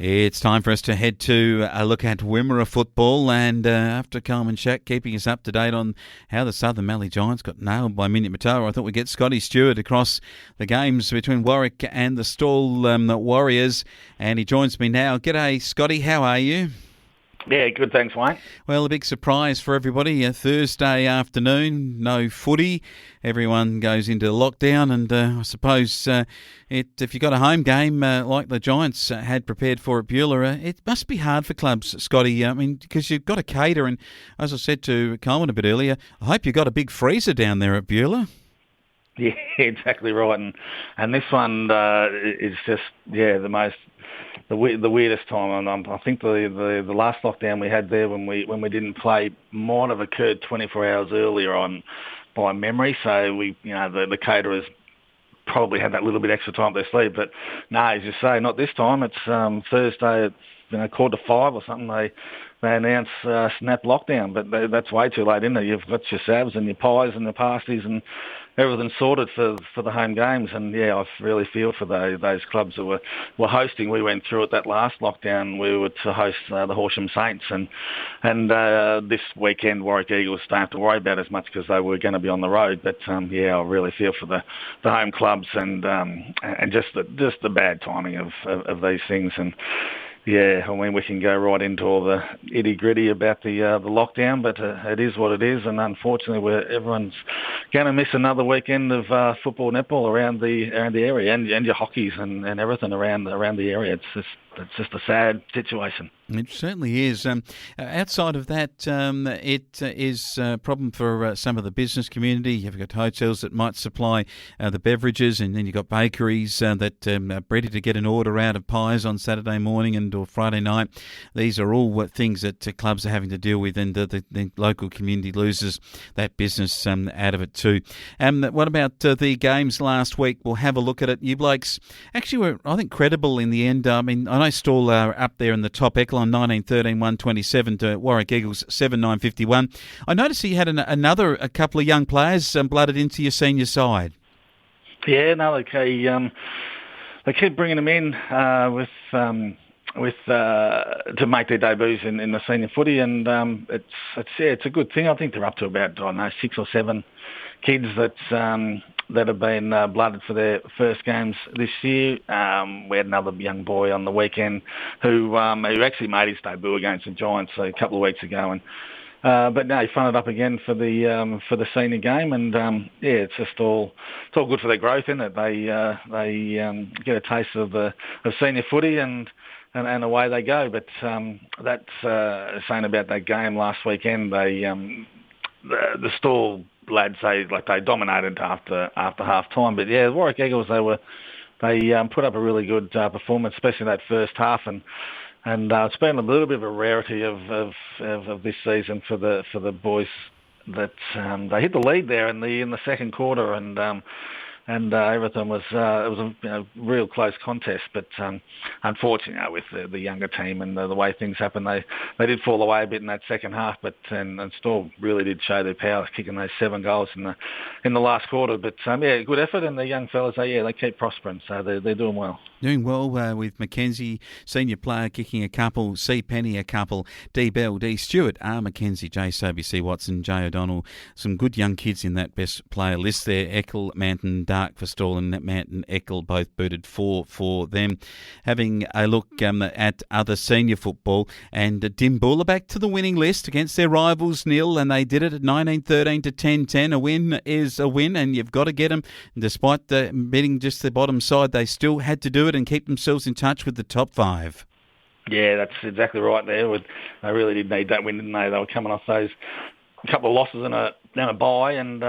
It's time for us to head to a look at Wimmera football, and after Coleman Shack keeping us up to date on how the Southern Mallee Giants got nailed by Minyip Matara, I thought we'd get Scotty Stewart across the games between Warwick and the Stall Warriors, and he joins me now. G'day, Scotty, how are you? Yeah, good, thanks, Wayne. Well, a big surprise for everybody. A Thursday afternoon, no footy. Everyone goes into lockdown, and I suppose if you've got a home game like the Giants had prepared for at Beulah, it must be hard for clubs, Scotty. I mean, because you've got to cater, and as I said to Coleman a bit earlier, I hope you've got a big freezer down there at Beulah. Yeah, exactly right. And this one is just, the weirdest time. And I think the last lockdown we had there when we didn't play might have occurred 24 hours earlier on by memory. So the caterers probably had that little bit extra time up their sleeve. But no, as you say, not this time. It's Thursday at 4:45 or something. They announce snap lockdown, but that's way too late, isn't it? You've got your salves and your pies and the pasties and everything sorted for the home games. And yeah, I really feel for those clubs that were hosting. We went through it that last lockdown. We were to host the Horsham Saints, and this weekend Warwick Eagles don't have to worry about as much because they were going to be on the road. But I really feel for the home clubs and just the bad timing of these things. And yeah, I mean, we can go right into all the itty-gritty about the lockdown, but it is what it is, and unfortunately everyone's going to miss another weekend of football, netball around the area, and your hockeys and everything around the area. It's just a sad situation. It certainly is. Outside of that, it is a problem for some of the business community. You've got hotels that might supply the beverages, and then you've got bakeries that are ready to get an order out of pies on Saturday morning or Friday night. These are all things that clubs are having to deal with, and the local community loses that business out of it too. What about the games last week? We'll have a look at it. You blokes actually were, I think, credible in the end. I mean, I know Stall are up there in the top echelon, 19-13, 127 to Warwick Eagles 7-9-51. I noticed you had a couple of young players blooded into your senior side. Yeah, no, they keep bringing them in to make their debuts in the senior footy, and it's a good thing. I think they're up to about 6 or 7 kids that have been blooded for their first games this year. We had another young boy on the weekend who actually made his debut against the Giants a couple of weeks ago, and but no, he fronted up again for the senior game, and it's all good for their growth, isn't it? They get a taste of senior footy and away they go. But that's saying about that game last weekend. The Stall lads they dominated after half time. But yeah, the Warwick Eagles they put up a really good performance, especially that first half, and it's been a little bit of a rarity of this season for the boys that they hit the lead there in the second quarter, and everything was it was a real close contest, but unfortunately, with the younger team and the way things happened, they did fall away a bit in that second half. But and Stall really did show their power, kicking those 7 goals in the last quarter. But good effort, and the young fellas they keep prospering, so they're doing well. Doing well with Mackenzie, senior player, kicking a couple, C. Penny a couple, D. Bell, D. Stewart, R. Mackenzie, J. Soby, C. Watson, J. O'Donnell. Some good young kids in that best player list there. Eckel, Manton, Dark for Stall, and Manton, Eckel both booted for them. Having a look at other senior football, and Dimbulla back to the winning list against their rivals nil, and they did it at 19-13 to 10-10. A win is a win, and you've got to get them. Despite beating just the bottom side, they still had to do it and keep themselves in touch with the top 5. Yeah, that's exactly right there. They really did need that win, didn't they? They were coming off those couple of losses and a bye, and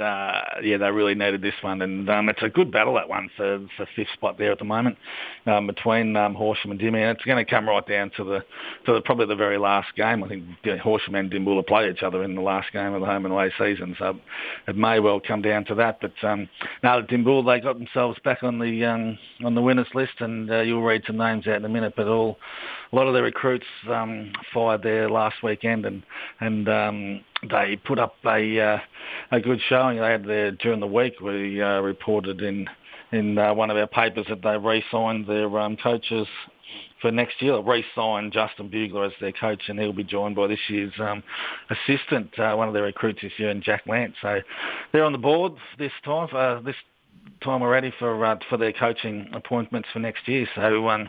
they really needed this one. And it's a good battle, that one, for 5th spot there at the moment between Horsham and Dimmy. And it's going to come right down to probably the very last game. I think Horsham and Dimbulla play each other in the last game of the home and away season, so it may well come down to that. But now Dimbulla, they got themselves back on the winners list, and you'll read some names out in a minute. But a lot of their recruits fired there last weekend, and they put up a good showing. They had there during the week. We reported in one of our papers that they re-signed their coaches for next year. Re-signed Justin Bugler as their coach, and he'll be joined by this year's assistant, one of their recruits this year, and Jack Lance. So they're on the board this time. This time already for their coaching appointments for next year. So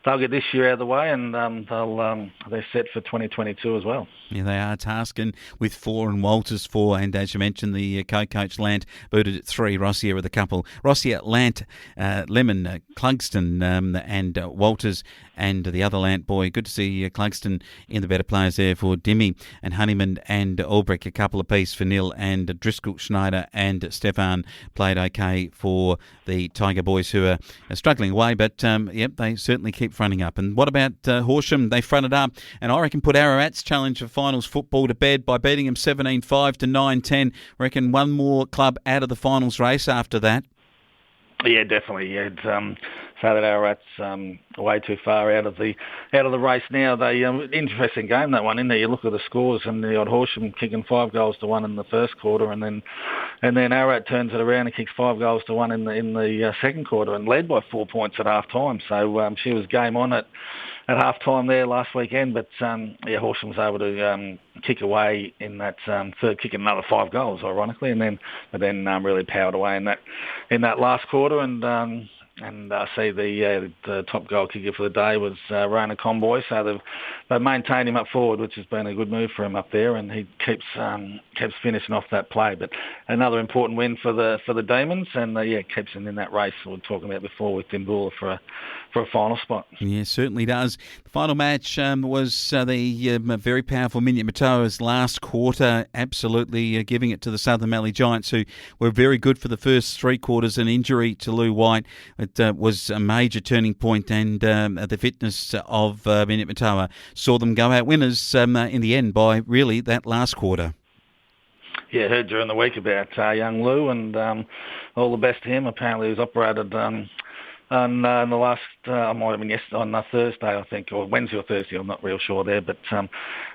they'll get this year out of the way, and they're set for 2022 as well. Yeah, they are tasking with 4 and Walters 4, and as you mentioned, the co-coach Lant booted at 3. Rossier with a couple. Rossier, Lant, Lemon, Clugston, and Walters, and the other Lant boy. Good to see Clugston in the better players there for Dimmy, and Honeyman and Albrecht a couple apiece for Nil, and Driscoll, Schneider and Stefan played okay for the Tiger boys, who are struggling away, but they certainly keep fronting up. And what about Horsham? They fronted up, and I reckon put Ararat's challenge of finals football to bed by beating them 17-5 to 9-10. I reckon one more club out of the finals race after that. Yeah, definitely. Yeah, so that Ararat's way too far out of the race now. They interesting game, that one, isn't there? You look at the scores, and the odd Horsham kicking 5 goals to 1 in the first quarter, and then Ararat turns it around and kicks 5 goals to 1 in the second quarter, and led by 4 points at half time. So she was game on at half time there last weekend, but Horsham was able to kick away in that third, kicking another 5 goals, ironically, and then really powered away in that last quarter, and see the top goal kicker for the day was Rona Comboy. So they've maintained him up forward, which has been a good move for him up there, and he keeps finishing off that play. But another important win for the Demons, and keeps him in that race we were talking about before with Dimbula for a final spot. Yeah, certainly does. The final match was the very powerful Minyat Matoa's last quarter, absolutely giving it to the Southern Mallee Giants, who were very good for the first 3 quarters. An injury to Lou White, it was a major turning point, and the fitness of Minyat Matoa saw them go out winners in the end by really that last quarter. Yeah, I heard during the week about young Lou, and all the best to him. Apparently he was operated on the last, might have been on Thursday, I think, or Wednesday or Thursday, I'm not real sure there, but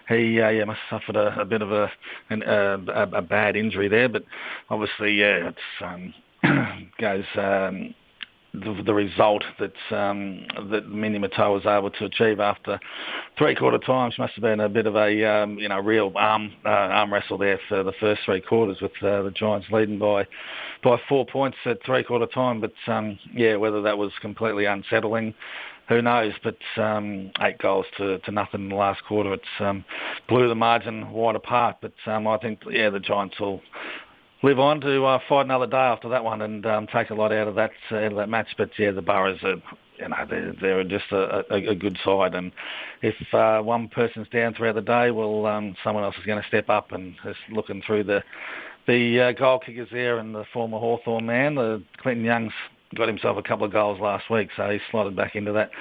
he must have suffered a bit of a bad injury there, but obviously, it's goes the result that Minyat Matoa was able to achieve after 3-quarter times must have been a bit of a real arm wrestle there for the first 3 quarters, with the Giants leading by 4 points at 3-quarter time. But whether that was completely unsettling, who knows? But 8 goals to nothing in the last quarter, it's blew the margin wide apart. But I think the Giants will live on to fight another day after that one, and take a lot out of that match. But the Boroughs are, they're just a good side, and if one person's down throughout the day, well, someone else is going to step up. And just looking through the goal kickers there, and the former Hawthorn man, the Clinton Young's got himself a couple of goals last week, so he's slotted back into that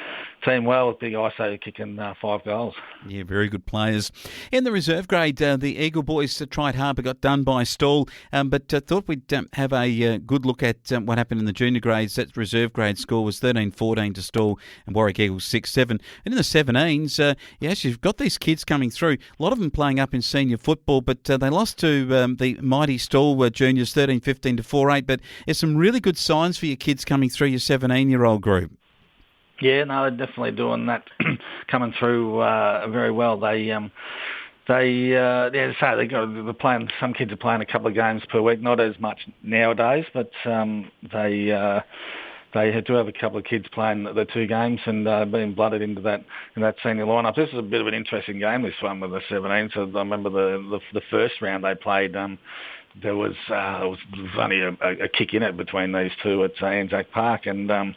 team well, with Big Iso kicking 5 goals. Yeah, very good players. In the reserve grade, the Eagle boys tried hard but got done by Stawell, but thought we'd have a good look at what happened in the junior grades. That reserve grade score was 13-14 to Stawell, and Warwick Eagles 6-7. And in the 17s, you've got these kids coming through, a lot of them playing up in senior football, but they lost to the mighty Stawell juniors 13-15 to 4-8, but there's some really good signs for your kids coming through your 17-year-old group. Yeah, no, they're definitely doing that, coming through very well. They're playing. Some kids are playing a couple of games per week, not as much nowadays, but they do have a couple of kids playing the 2 games and being blooded into that senior lineup. This is a bit of an interesting game, this one with the 17. So I remember the first round they played. There was only a kick in it between these two at Anzac Park, and I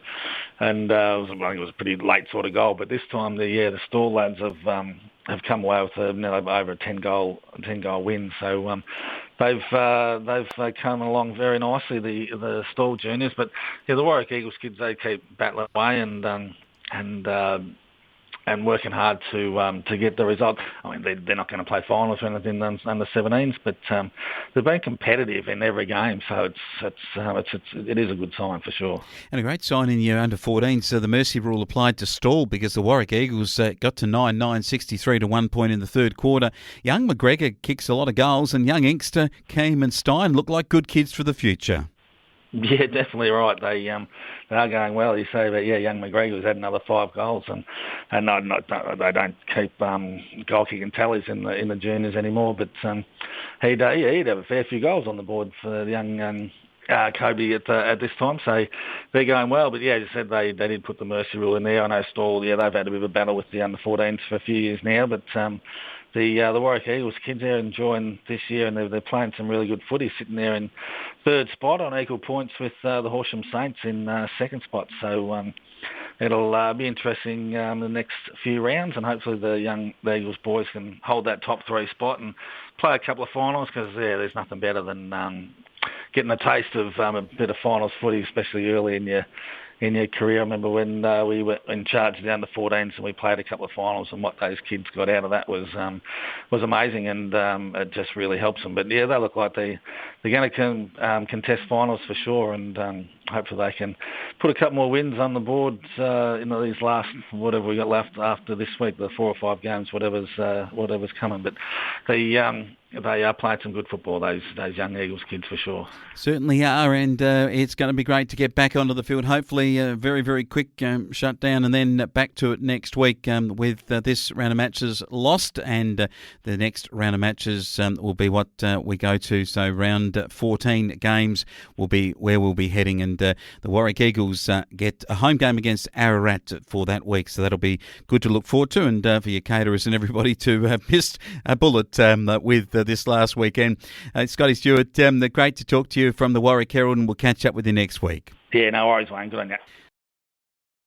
think it was a pretty late sort of goal. But this time, the Stawell lads have come away with over a 10-goal win. So they've come along very nicely, the Stawell juniors. But the Warwick Eagles kids, they keep battling away and working hard to get the result. I mean, they're not going to play finals or anything under 17s, but they've been competitive in every game, so it is a good sign for sure. And a great sign in your under 14s. So the mercy rule applied to Stawell, because the Warwick Eagles got to 9-9, 63 to 1 point in the third quarter. Young McGregor kicks a lot of goals, and young Inkster, Keem and Stein look like good kids for the future. Yeah, definitely right. They are going well. You say that, young McGregor's had another 5 goals, and they don't keep goal kicking tallies in the juniors anymore. But he'd have a fair few goals on the board for the young Kobe at this time. So they're going well. But as you said, they did put the mercy rule in there. I know Stall, they've had a bit of a battle with the under-14s for a few years now, but the Warwick Eagles kids are enjoying this year, and they're playing some really good footy, sitting there in 3rd spot on equal points with the Horsham Saints in 2nd spot. So it'll be interesting the next few rounds, and hopefully the Eagles boys can hold that top 3 spot and play a couple of finals, because there's nothing better than getting a taste of a bit of finals footy, especially early in your career. I remember when we were in charge down to 14s and we played a couple of finals, and what those kids got out of that was amazing, and it just really helps them. But they look like they're going to contest finals for sure, and hopefully they can put a couple more wins on the board in these last, whatever we got left after this week, the 4 or 5 games, whatever's coming. But they are playing some good football, those young Eagles kids, for sure. Certainly are, and it's going to be great to get back onto the field. Hopefully a very, very quick shutdown, and then back to it next week with this round of matches lost, and the next round of matches will be what we go to. So round 14 games will be where we'll be heading, and the Warwick Eagles get a home game against Ararat for that week. So that'll be good to look forward to, and for your caterers and everybody to have missed a bullet with this last weekend. Scotty Stewart, great to talk to you from the Warwick Herald, and we'll catch up with you next week. Yeah, no worries, Wayne. Good on you.